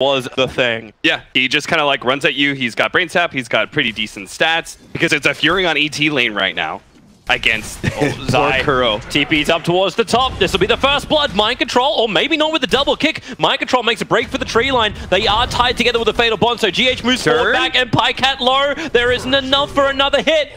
was the thing. Yeah, he just kind of like runs at you. He's got brain sap. He's got pretty decent stats because it's a Fury on ET lane right now against Zai. Kuro. TP's up towards the top. This will be the first blood. Mind control, or maybe not with the double kick. Mind control makes a break for the tree line. They are tied together with a fatal bond, so GH moves forward back and Pycat low. There isn't enough for another hit.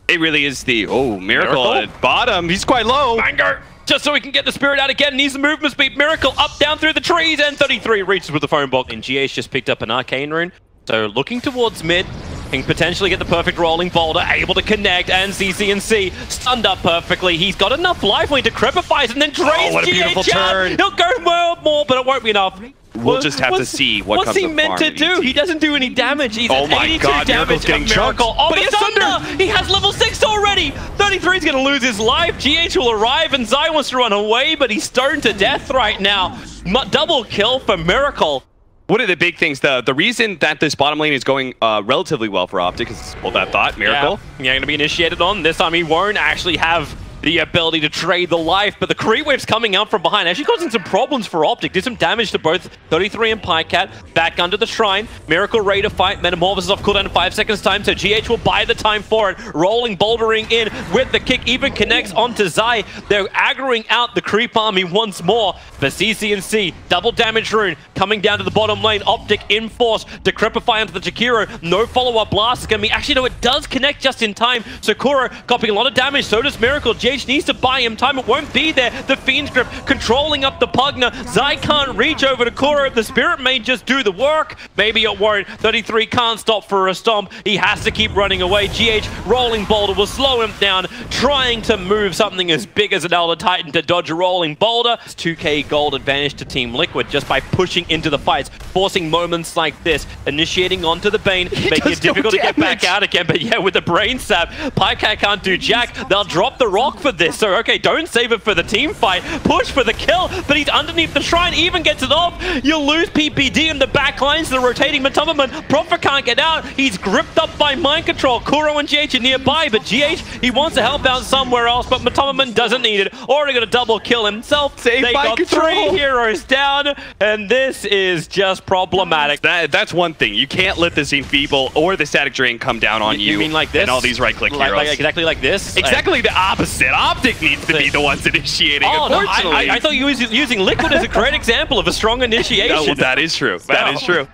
It really is the Miracle at bottom. He's quite low. Banger. Just so we can get the spirit out again. Needs the movement speed. Miracle up, down through the trees, and 33 reaches with the phone book. And GH just picked up an arcane rune. So looking towards mid, can potentially get the perfect rolling boulder, able to connect, and CCNC stunned up perfectly. He's got enough life when he decrepifies and then drains what a beautiful GH out. turn. He'll go more, but it won't be enough. We'll just have to see what comes What's he meant to do? He doesn't do any damage. He's at 82 damage. Getting Miracle on but the thunder. He has level 6 already. 33 is going to lose his life. GH will arrive, and Zai wants to run away, but he's stoned to death right now. Double kill for Miracle. One of the big things, the reason that this bottom lane is going relatively well for Optic is, hold that thought, Miracle. Yeah, going to be initiated on. This time he won't actually have the ability to trade the life, but the creep wave's coming out from behind. Actually causing some problems for Optic. Did some damage to both 33 and Pycat. Back under the shrine. Miracle ready to fight. Metamorphosis off cooldown in 5 seconds time, so GH will buy the time for it. Rolling, bouldering in with the kick. Even connects onto Zai. They're aggroing out the creep army once more. For CCNC, double damage rune coming down to the bottom lane. Optic in force. Decrepify onto the Jakiro. No follow-up blast is going to be... Actually, no, it does connect just in time. So Kuro copying a lot of damage. So does Miracle. GH needs to buy him time. It won't be there. The Fiend's Grip controlling up the Pugna. Zai can't reach over to Kuro. The Spirit may just do the work. Maybe it won't. 33 can't stop for a stomp. He has to keep running away. GH rolling boulder will slow him down, trying to move something as big as an Elder Titan to dodge a rolling boulder. It's 2k gold advantage to Team Liquid just by pushing into the fights, forcing moments like this, initiating onto the Bane, making it difficult to get back out again. But yeah, with the brain sap, Pycat can't do jack. They'll drop the rock for this. So, okay, don't save it for the team fight. Push for the kill, but he's underneath the shrine, even gets it off. You'll lose PPD in the back lines. The rotating Matomaman. Prophet can't get out. He's gripped up by mind control. Kuro and GH are nearby, but GH, he wants to help out somewhere else, but Matomaman doesn't need it. Already got a double kill himself. They got 3 heroes down, and this is just problematic. That's one thing. You can't let this Enfeeble or the Static Drain come down on you. You mean like this? And all these right-click heroes. Exactly like this? Exactly the opposite. Optic needs to be the ones initiating, unfortunately. No, I thought you were using Liquid as a great example of a strong initiation. No, well, that is true. That is true.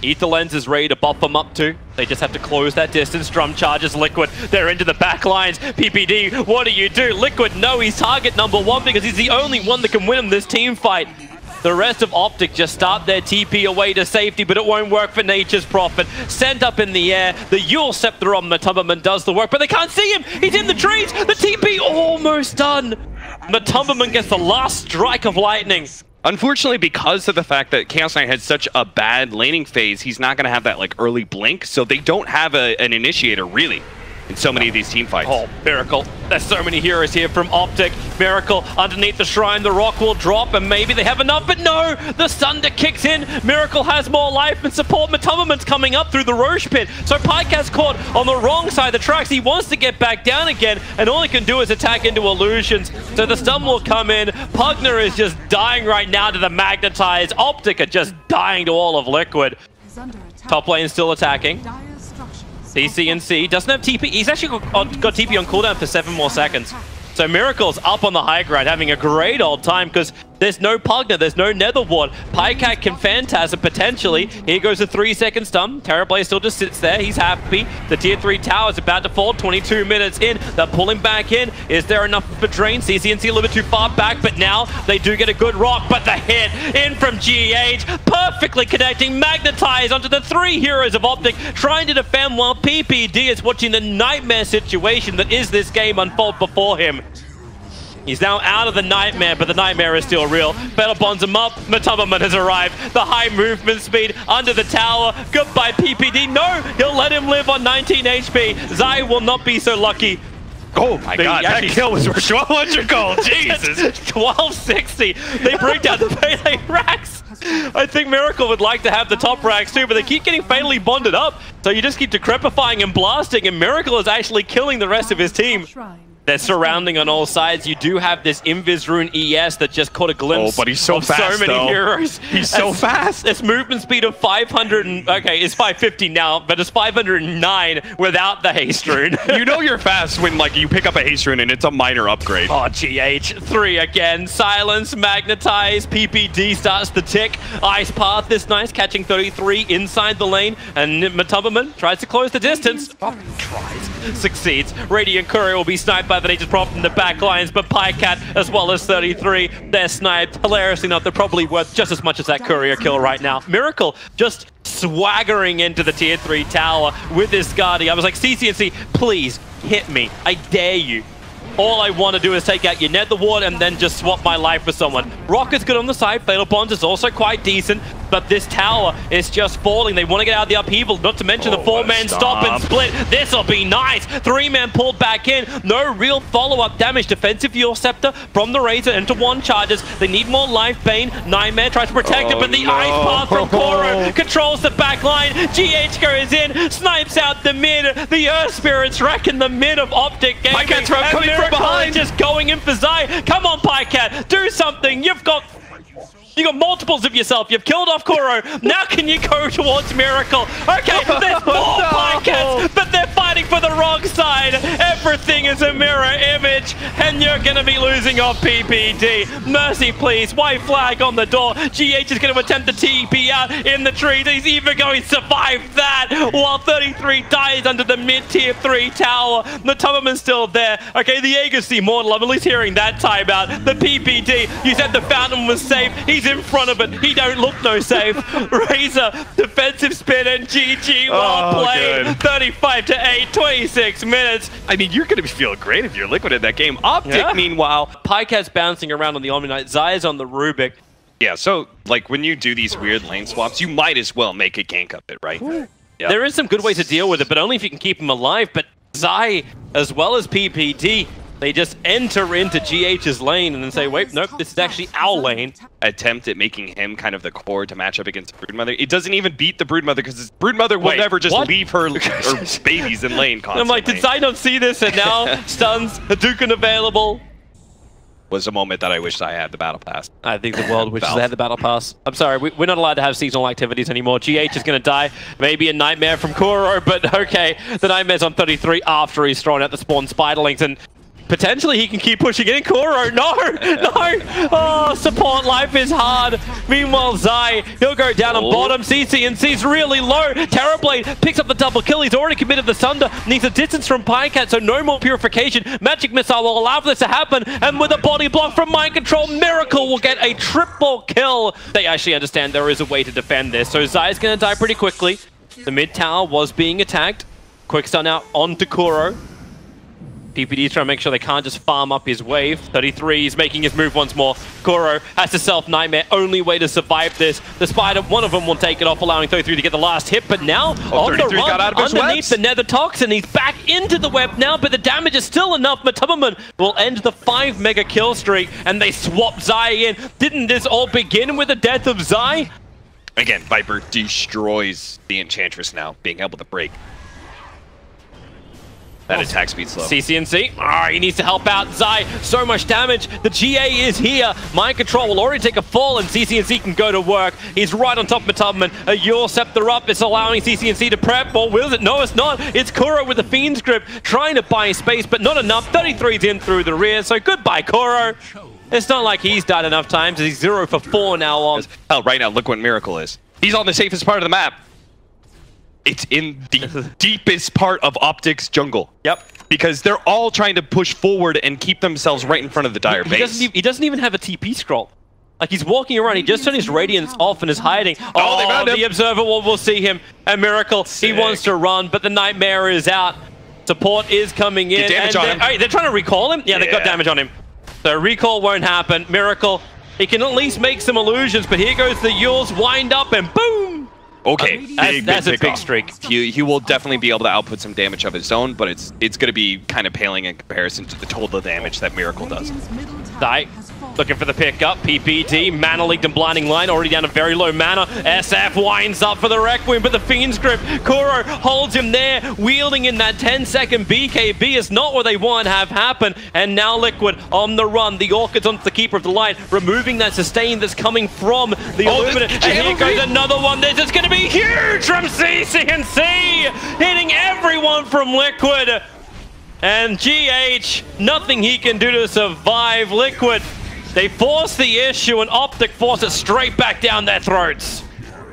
Ether Lens is ready to buff them up too. They just have to close that distance. Drum charges Liquid. They're into the back lines. PPD, what do you do? Liquid, no, he's target number 1 because he's the only one that can win him this team fight. The rest of Optic just start their TP away to safety, but it won't work for Nature's Prophet. Sent up in the air. The Yule Scepter on Matomaman does the work, but they can't see him. He's in the trees. The TP almost done. Matomaman gets the last strike of lightning. Unfortunately, because of the fact that Chaos Knight had such a bad laning phase, he's not going to have that like early blink, so they don't have an initiator, really, in so many of these team fights. Oh, Miracle. There's so many heroes here from Optic. Miracle underneath the shrine. The rock will drop, and maybe they have enough, but no! The Sunder kicks in. Miracle has more life and support. Matomaman's coming up through the Roche pit. So Pycat's caught on the wrong side of the tracks. He wants to get back down again, and all he can do is attack into illusions. So the stun will come in. Pugna is just dying right now to the Magnetize. Optic are just dying to all of Liquid. Top lane still attacking. CCNC doesn't have TP. He's actually got TP on cooldown for 7 more seconds. So Miracle's up on the high ground, having a great old time because there's no Pugna, there's no Nether Ward. Pycat can Phantasm potentially. Here goes a 3-second stun. Terrorblade still just sits there. He's happy. The tier 3 tower is about to fall. 22 minutes in. They're pulling back in. Is there enough for drain? CCNC a little bit too far back, but now they do get a good rock. But the hit in from GH, perfectly connecting. Magnetize onto the 3 heroes of Optic, trying to defend while PPD is watching the nightmare situation that is this game unfold before him. He's now out of the nightmare, but the nightmare is still real. Battle bonds him up. Matomaman has arrived. The high movement speed under the tower. Goodbye, PPD. No, he'll let him live on 19 HP. Zai will not be so lucky. Oh my god, that kill was worth 1,200 gold. Jesus. 1260. They bring down the melee racks. I think Miracle would like to have the top racks too, but they keep getting fatally bonded up. So you just keep decrepifying and blasting, and Miracle is actually killing the rest of his team. They're surrounding on all sides. You do have this Invis Rune ES that just caught a glimpse but he's so of fast, so many though. heroes. He's so fast. It's movement speed of 500 and, okay, it's 550 now, but it's 509 without the haste rune. You know you're fast when like you pick up a haste rune and it's a minor upgrade. Oh, GH, 3 again. Silence, magnetize, PPD starts to tick. Ice Path is nice, catching 33 inside the lane, and TobiWan tries to close the distance. Oh, tries, succeeds. Radiant Courier will be sniped by the Nature's Prop in the back lines, but Pycat as well as 33, they're sniped. Hilariously enough, they're probably worth just as much as that Courier kill right now. Miracle just swaggering into the tier 3 tower with this Guardi. I was like, CCNC, please hit me. I dare you. All I want to do is take out your Nether Ward and then just swap my life for someone. Rocket's good on the side. Fatal Bonds is also quite decent, but this tower is just falling. They want to get out of the upheaval, not to mention the 4-man stop and split. This'll be nice. 3-man pulled back in. No real follow-up damage. Defensive Fuel Scepter from the Razor into 1 charges. They need more life. Bane, Nightmare tries to protect it, but the Ice Path from Koro controls the back line. GH goes in, snipes out the mid. The Earth Spirits wreck in the mid of Optic Gaming. Pycat's coming from behind. Just going in for Zai. Come on, Pycat, do something. You got multiples of yourself. You've killed off Koro. Now can you go towards Miracle? Okay, there's 4 Pycats, but they're fighting for the wrong side. Everything is a mirror image, and you're going to be losing off PPD. Mercy, please. White flag on the door. GH is going to attempt to TP out in the trees. He's even going to survive that, while 33 dies under the mid-tier 3 tower. The TobiWan's still there. Okay, the Aegis Immortal. I'm at least hearing that timeout. The PPD, you said the Fountain was safe. He's in front of it. He don't look no safe. Razor, defensive spin, and GG. Well played. Good. 35-8, 26 minutes. I mean, you're going to be feeling great if you're Liquid in that game. Optic, meanwhile. Pycat's bouncing around on the Omni-Knight. Zai's on the Rubik. Yeah, so, like, when you do these weird lane swaps, you might as well make a gank of it, right? Yep. There is some good ways to deal with it, but only if you can keep him alive. But Zai, as well as PPD, they just enter into GH's lane and then say, wait, nope, this is actually our lane. Attempt at making him kind of the core to match up against Broodmother. It doesn't even beat the Broodmother because Broodmother will never just leave her babies in lane constantly. I'm like, did Zai not see this? And now stuns, Hadouken available. Was a moment that I wish I had the Battle Pass. I think the world wishes they had the Battle Pass. I'm sorry, we're not allowed to have seasonal activities anymore. GH is going to die. Maybe a Nightmare from Koro, but okay. The Nightmare's on 33 after he's thrown out the spawn Spiderlings, and potentially he can keep pushing in. Koro, no! Oh, support life is hard. Meanwhile, Zai, he'll go down on bottom. CCNC's really low. Terrorblade picks up the double kill. He's already committed the Sunder. Needs a distance from Pycat, so no more purification. Magic Missile will allow for this to happen. And with a body block from Mind Control, Miracle will get a triple kill. They actually understand there is a way to defend this. So Zai's going to die pretty quickly. The mid tower was being attacked. Quick stun out onto Koro. PPD's trying to make sure they can't just farm up his wave. 33 is making his move once more. Koro has to self-Nightmare. Only way to survive this. The Spider, one of them will take it off, allowing 33 to get the last hit. But now, on the run, got out of underneath the Nether Toxin, he's back into the web now, but the damage is still enough. TobiWan will end the 5 mega kill streak, and they swap Zai in. Didn't this all begin with the death of Zai? Again, Viper destroys the Enchantress now, being able to break. That attack speed slow. CCNC, he needs to help out Zai. So much damage. The GA is here. Mind Control will already take a fall, and CCNC can go to work. He's right on top of TobiWan. A Eul Scepter up. It's allowing CCNC to prep. Or will it? No, it's not. It's Koro with the Fiend's Grip, trying to buy space, but not enough. 33's in through the rear, so goodbye, Koro. It's not like he's died enough times. He's 0 for 4 now on. Hell, right now, look what Miracle is. He's on the safest part of the map. It's in the deepest part of Optic's jungle. Yep. Because they're all trying to push forward and keep themselves right in front of the dire base. He doesn't even have a TP scroll. Like, he's walking around. He just turned his Radiance off and is hiding. Oh, they found him. The Observer will see him. And Miracle, he wants to run, but the Nightmare is out. Support is coming in. Get damage on him. They're trying to recall him? Yeah, they got damage on him. So recall won't happen. Miracle, he can at least make some illusions, but here goes the Euls, wind up, and boom! Okay, that's a big streak. He will definitely be able to output some damage of his own, but it's going to be kind of paling in comparison to the total damage that Miracle does. Zai looking for the pickup. PPD, Mana Leaked and Blinding Line, already down to very low mana. SF winds up for the Requiem, but the Fiend's Grip, Kuro holds him there, wielding in that 10-second BKB is not what they want to have happen. And now Liquid on the run. The Orchid's onto the Keeper of the Light, removing that sustain that's coming from the Illuminate. And here goes another one. This is going to be huge from CCNC, hitting everyone from Liquid. And GH, nothing he can do to survive. Liquid, they force the issue, and Optic force it straight back down their throats.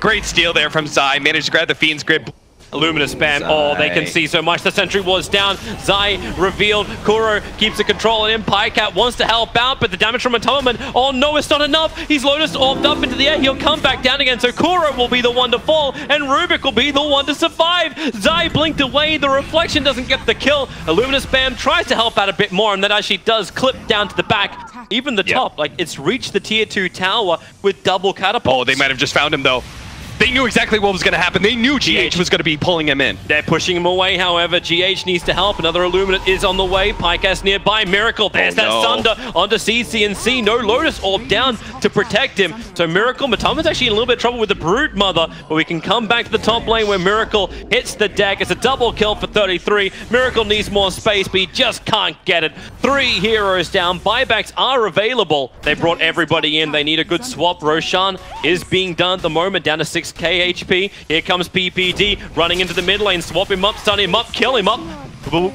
Great steal there from Zai. Managed to grab the Fiend's Grip. Luminous spam. Oh, they can see so much. The sentry was down. Zai revealed. Kuro keeps the control in. Pycat wants to help out, but the damage from Atonement. Oh no, it's not enough. He's Lotus orbed up into the air. He'll come back down again. So Kuro will be the one to fall, and Rubik will be the one to survive. Zai blinked away. The reflection doesn't get the kill. Luminous spam tries to help out a bit more, and that actually does clip down to the back. Even the top, like it's reached the tier 2 tower with double catapults. Oh, they might have just found him though. They knew exactly what was going to happen. They knew GH was going to be pulling him in. They're pushing him away, however. GH needs to help. Another Illuminate is on the way. Pycast nearby. Miracle. There's that Sunder onto CCNC. No Lotus Orb down to protect him. So Miracle, Matoma's actually in a little bit of trouble with the Brood Mother, but we can come back to the top lane where Miracle hits the deck. It's a double kill for 33. Miracle needs more space, but he just can't get it. 3 heroes down. Buybacks are available. They brought everybody in. They need a good swap. Roshan is being done at the moment, down to 6k HP. Here comes PPD running into the mid lane. Swap him up, stun him up, kill him up.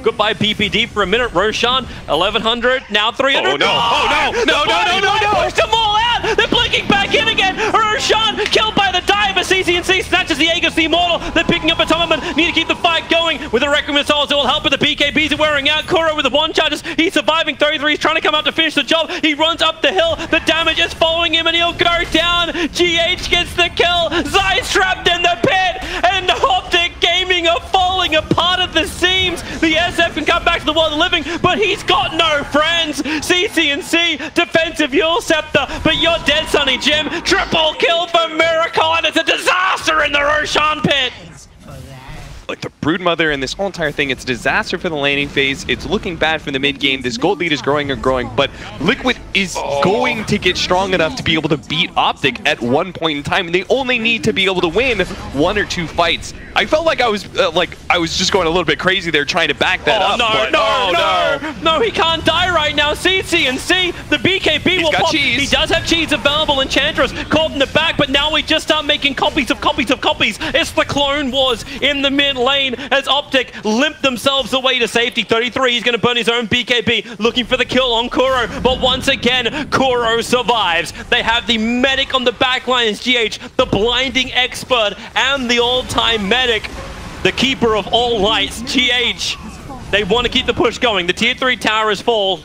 Goodbye PPD for a minute. Roshan, 1100, now 300. Oh no, oh no, no. Pushed them all out. They're blinking back in again. Roshan killed by the diver. CCNC snatches the Aegis the Immortal. They're picking up Atonement. Need to keep the fight going with the Requiem Souls. It will help, but the BKBs are wearing out. Kuro with the 1 charges. He's surviving. 33. He's trying to come up to finish the job. He runs up the hill. The damage is following him, and he'll go down. GH gets the kill. Zai's trapped in the pit, and Optic Gaming are falling apart at the seams. The SF can come back to the world of living, but he's got no friends. CCNC, defensive Yule Scepter, but you're dead, Sonny Jim. Triple kill for Miracle, and it's a disaster in the Roshan pit. Like the Broodmother and this whole entire thing, it's a disaster for the laning phase. It's looking bad for the mid game. This gold lead is growing and growing, but Liquid is going to get strong enough to be able to beat Optic at one point in time, and they only need to be able to win 1 or 2 fights. I felt like I was just going a little bit crazy there trying to back that up. No, he can't die right now. CCNC, the BKB will pop. Cheese. He does have cheese available. Enchantress caught in the back, but now we just start making copies of copies of copies. It's the Clone Wars in the mid lane as Optic limp themselves away to safety. 33, he's going to burn his own BKB, looking for the kill on Kuro, but once again, Kuro survives. They have the medic on the back lines, GH, the blinding expert, and the all-time medic, the keeper of all lights, GH. They want to keep the push going. The tier 3 tower is full.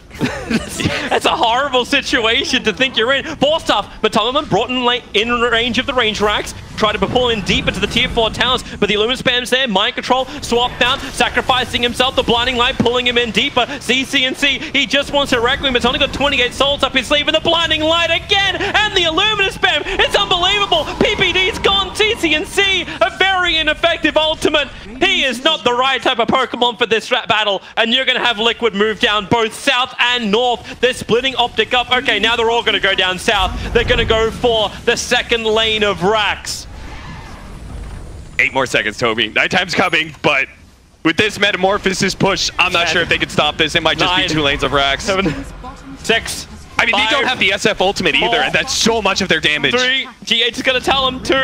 That's a horrible situation to think you're in. Forced up, but Tolman brought in range of the range racks. Tried to pull in deep into the tier 4 towers, but the Illuminate spam's there. Mind control, swapped out, sacrificing himself. The blinding light pulling him in deeper. CCNC, he just wants a Requiem. It's only got 28 souls up his sleeve, and the blinding light again, and the Illuminate spam. It's unbelievable. PPD's gone. CCNC, a very ineffective ultimate. He is not the right type of Pokemon for this battle, and you're going to have Liquid move down both south and north. They're splitting Optic up. Okay, now they're all going to go down south. They're going to go for the second lane of racks. 8 more seconds, Toby. Nighttime's coming, but with this Metamorphosis push, I'm not sure if they can stop this. It might just be 2 lanes of racks. 7, 6. I mean, 5, they don't have the SF ultimate either, 4, and that's so much of their damage. 3, GH is going to tell them 2,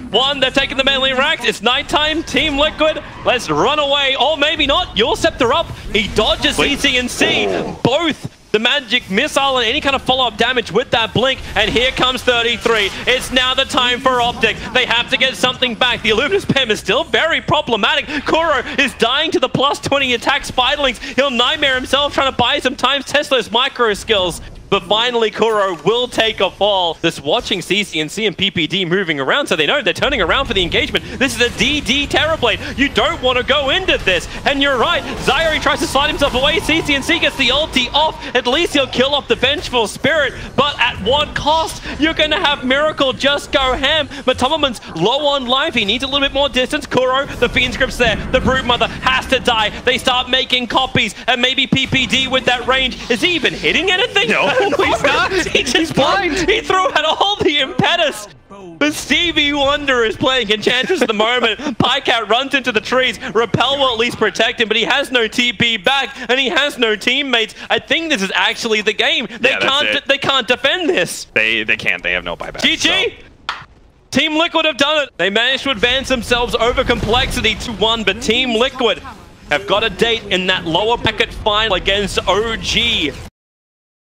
1. They're taking the main lane racks. It's nighttime. Team Liquid, let's run away. Or maybe not. Yule Scepter up. He dodges CCNC. Both the magic missile and any kind of follow-up damage with that blink, and here comes 33. It's now the time for Optic. They have to get something back. The Illuminate spam is still very problematic. Kuro is dying to the plus 20 attack Spiderlings. He'll nightmare himself trying to buy some time, test those micro skills. But finally, Kuro will take a fall. Just watching CCNC and PPD moving around, so they know they're turning around for the engagement. This is a DD Terrorblade. You don't want to go into this. And you're right, Zyori tries to slide himself away. CCNC gets the ulti off. At least he'll kill off the Vengeful Spirit. But at what cost? You're going to have Miracle just go ham. Matomaman's low on life. He needs a little bit more distance. Kuro, the Fiend's Grip's there. The Broodmother has to die. They start making copies. And maybe PPD with that range. Is he even hitting anything? No. No, he's not. He's blind. He threw out all the impetus. But Stevie Wonder is playing Enchantress at the moment. Pycat runs into the trees. Repel will at least protect him, but he has no TP back, and he has no teammates. I think this is actually the game. They can't defend this. They can't. They have no buyback. GG. So. Team Liquid have done it. They managed to advance themselves over Complexity 2-1, but Team Liquid have got a date in that lower bracket final against OG.